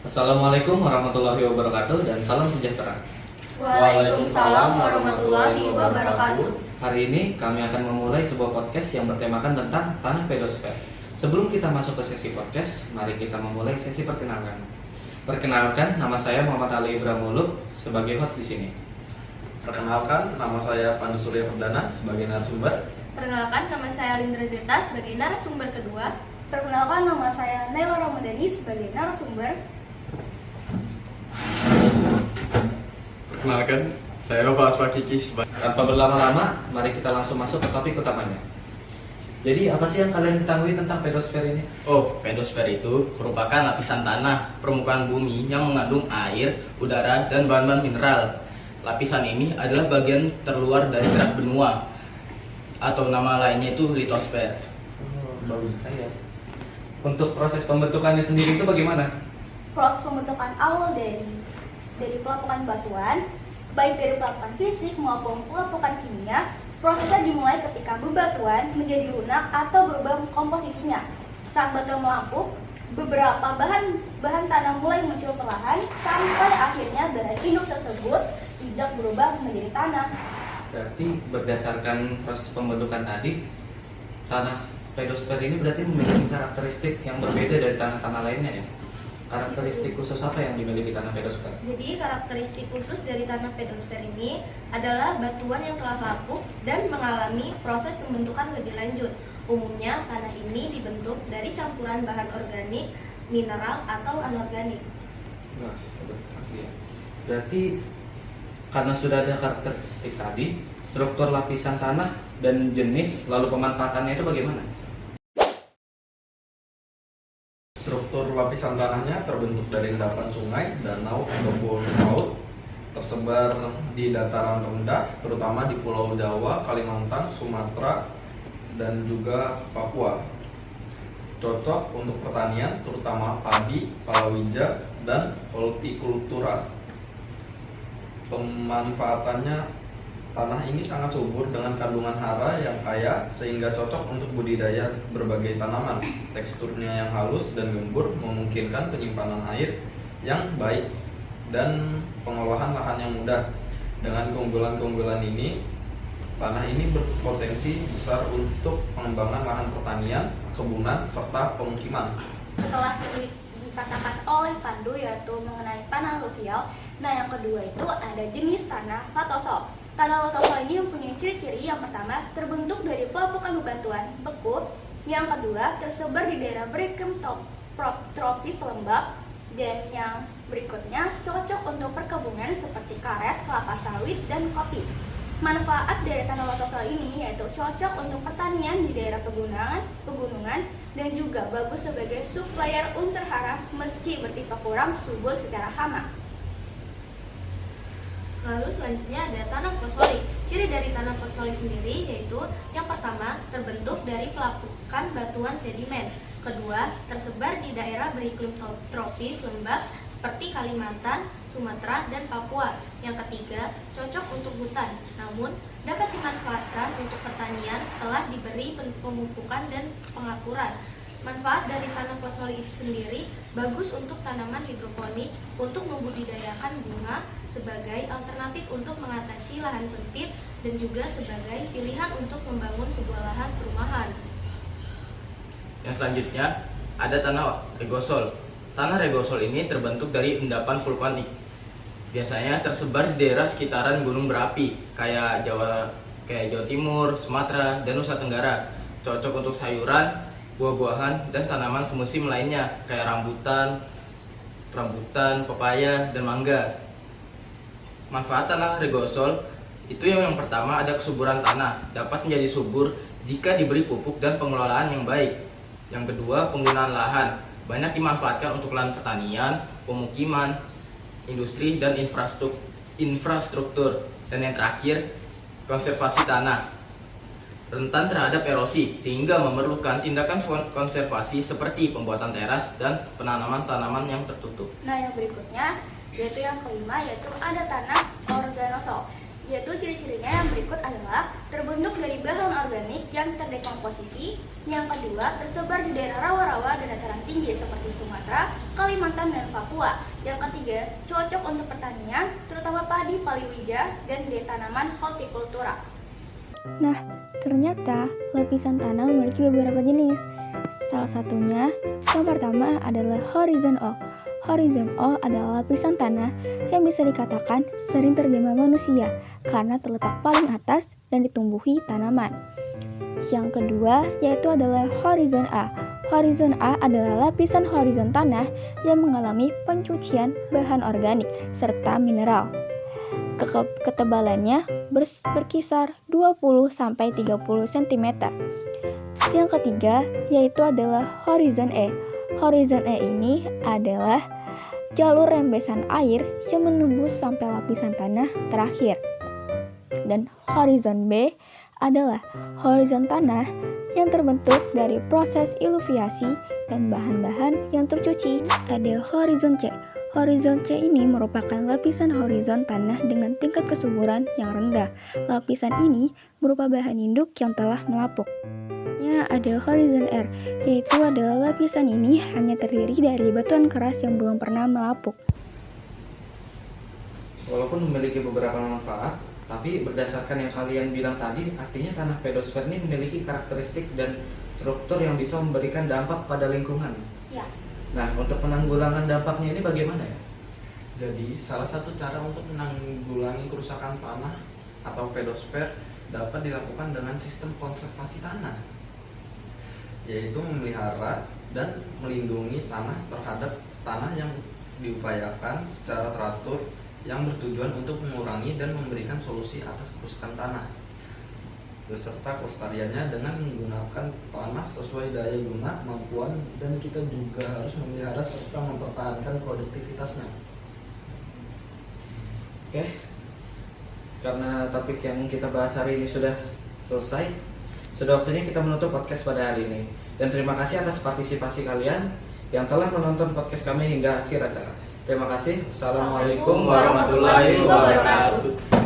Assalamualaikum warahmatullahi wabarakatuh dan salam sejahtera. Waalaikumsalam warahmatullahi wabarakatuh. Hari ini kami akan memulai sebuah podcast yang bertemakan tentang tanah pedosfer. Sebelum kita masuk ke sesi podcast, mari kita memulai sesi perkenalan. Perkenalkan, nama saya Muhammad Ali Ibramuluk sebagai host di sini. Perkenalkan, nama saya Pandu Surya Perdana sebagai narasumber. Perkenalkan, nama saya Lindra Zeta sebagai narasumber kedua. Perkenalkan, nama saya Naila Ramadhani sebagai narasumber. Perkenalkan, saya Nova Aswakiki sebagai... Tanpa berlama-lama, mari kita langsung masuk ke topik utamanya. Jadi apa sih yang kalian ketahui tentang pedosfer ini? Oh, pedosfer itu merupakan lapisan tanah permukaan bumi yang mengandung air, udara, dan bahan-bahan mineral. Lapisan ini adalah bagian terluar dari gerak benua, atau nama lainnya itu litosfer. Bagus sekali ya. Untuk proses pembentukannya sendiri itu bagaimana? Proses pembentukan awal dari pelapukan batuan, baik dari pelapukan fisik maupun pelapukan kimia, prosesnya dimulai ketika bebatuan menjadi lunak atau berubah komposisinya. Saat batuan melapuk, beberapa bahan tanah mulai muncul perlahan sampai akhirnya bahan induk tersebut tidak berubah menjadi tanah. Berarti berdasarkan proses pembentukan tadi, tanah pedosfer ini berarti memiliki karakteristik yang berbeda dari tanah-tanah lainnya ya? Karakteristik khusus apa yang dimiliki tanah pedosfer? Jadi karakteristik khusus dari tanah pedosfer ini adalah batuan yang telah lapuk dan mengalami proses pembentukan lebih lanjut. Umumnya tanah ini dibentuk dari campuran bahan organik, mineral, atau anorganik. Wah, hebat sekali ya. Berarti karena sudah ada karakteristik tadi, struktur lapisan tanah dan jenis lalu pemanfaatannya itu bagaimana? Struktur lapisan tanahnya terbentuk dari endapan sungai, danau, ataupun laut, tersebar di dataran rendah, terutama di Pulau Jawa, Kalimantan, Sumatera, dan juga Papua. Cocok untuk pertanian, terutama padi, palawija, dan hortikultura. Pemanfaatannya, tanah ini sangat subur dengan kandungan hara yang kaya sehingga cocok untuk budidaya berbagai tanaman. Teksturnya yang halus dan gembur memungkinkan penyimpanan air yang baik dan pengolahan lahan yang mudah. Dengan keunggulan-keunggulan ini, tanah ini berpotensi besar untuk pengembangan lahan pertanian, kebunan, serta pemukiman. Setelah dikatakan oleh Pandu yaitu mengenai tanah aluvial, nah yang kedua itu ada jenis tanah latosol. Tanah latosol ini mempunyai ciri-ciri. Yang pertama, terbentuk dari pelapukan bebatuan beku. Yang kedua, tersebar di daerah beriklim tropis lembab. Dan yang berikutnya, cocok untuk perkebunan seperti karet, kelapa sawit, dan kopi. Manfaat dari tanah latosol ini yaitu cocok untuk pertanian di daerah pegunungan, dan juga bagus sebagai supplier unsur hara meski bertipe kurang subur secara hama. Lalu selanjutnya ada tanah potsoli. Ciri dari tanah potsoli sendiri yaitu yang pertama, terbentuk dari pelapukan batuan sedimen. Kedua, tersebar di daerah beriklim tropis lembab seperti Kalimantan, Sumatera, dan Papua. Yang ketiga, cocok untuk hutan, namun dapat dimanfaatkan untuk pertanian setelah diberi pemupukan dan pengakuran. Manfaat dari tanah potsoli itu sendiri bagus untuk tanaman hidroponik, untuk membudidayakan bunga, sebagai alternatif untuk mengatasi lahan sempit, dan juga sebagai pilihan untuk membangun sebuah lahan perumahan. Yang selanjutnya, ada tanah regosol. Tanah regosol ini terbentuk dari endapan vulkanik. Biasanya tersebar di daerah sekitaran gunung berapi, kayak Jawa Timur, Sumatera, dan Nusa Tenggara. Cocok untuk sayuran, buah-buahan, dan tanaman semusim lainnya kayak rambutan, pepaya, dan mangga. Manfaat tanah regosol itu yang pertama, ada kesuburan tanah, dapat menjadi subur jika diberi pupuk dan pengelolaan yang baik. Yang kedua, penggunaan lahan, banyak dimanfaatkan untuk lahan pertanian, pemukiman, industri, dan infrastruktur. Dan yang terakhir, konservasi tanah, rentan terhadap erosi sehingga memerlukan tindakan konservasi seperti pembuatan teras dan penanaman tanaman yang tertutup. Nah yang berikutnya yaitu yang kelima, yaitu ada tanah organosol. yaitu ciri-cirinya yang berikut adalah terbentuk dari bahan organik yang terdekomposisi. Yang kedua, tersebar di daerah rawa-rawa dan dataran tinggi seperti Sumatera, Kalimantan, dan Papua. Yang ketiga, cocok untuk pertanian, terutama padi, palawija, dan tanaman hortikultura. Nah, ternyata lapisan tanah memiliki beberapa jenis. Salah satunya, yang pertama adalah horizon O. Horizon O adalah lapisan tanah yang bisa dikatakan sering terjamah manusia karena terletak paling atas dan ditumbuhi tanaman. Yang kedua yaitu adalah horizon A. Horizon A adalah lapisan horizon tanah yang mengalami pencucian bahan organik serta mineral. Ketebalannya berkisar 20-30 cm. Yang ketiga yaitu adalah horizon E. Horizon E ini adalah jalur rembesan air yang menembus sampai lapisan tanah terakhir. Dan horizon B adalah horizon tanah yang terbentuk dari proses iluviasi dan bahan-bahan yang tercuci. Ada horizon C. Horizon C ini merupakan lapisan horizon tanah dengan tingkat kesuburan yang rendah. Lapisan ini berupa bahan induk yang telah melapuk. Ada horizon R, yaitu adalah lapisan ini hanya terdiri dari batuan keras yang belum pernah melapuk. Walaupun memiliki beberapa manfaat, tapi berdasarkan yang kalian bilang tadi, artinya tanah pedosfer ini memiliki karakteristik dan struktur yang bisa memberikan dampak pada lingkungan. Ya. Nah, untuk penanggulangan dampaknya ini bagaimana ya? Jadi, salah satu cara untuk menanggulangi kerusakan tanah atau pedosfer dapat dilakukan dengan sistem konservasi tanah, yaitu memelihara dan melindungi tanah terhadap tanah yang diupayakan secara teratur yang bertujuan untuk mengurangi dan memberikan solusi atas kerusakan tanah beserta kelestariannya dengan menggunakan tanah sesuai daya guna, kemampuan, dan kita juga harus memelihara serta mempertahankan produktivitasnya. Oke, karena topik yang kita bahas hari ini sudah selesai, sudah waktunya kita menutup podcast pada hari ini. Dan terima kasih atas partisipasi kalian yang telah menonton podcast kami hingga akhir acara. Terima kasih. Assalamualaikum Warahmatullahi wabarakatuh.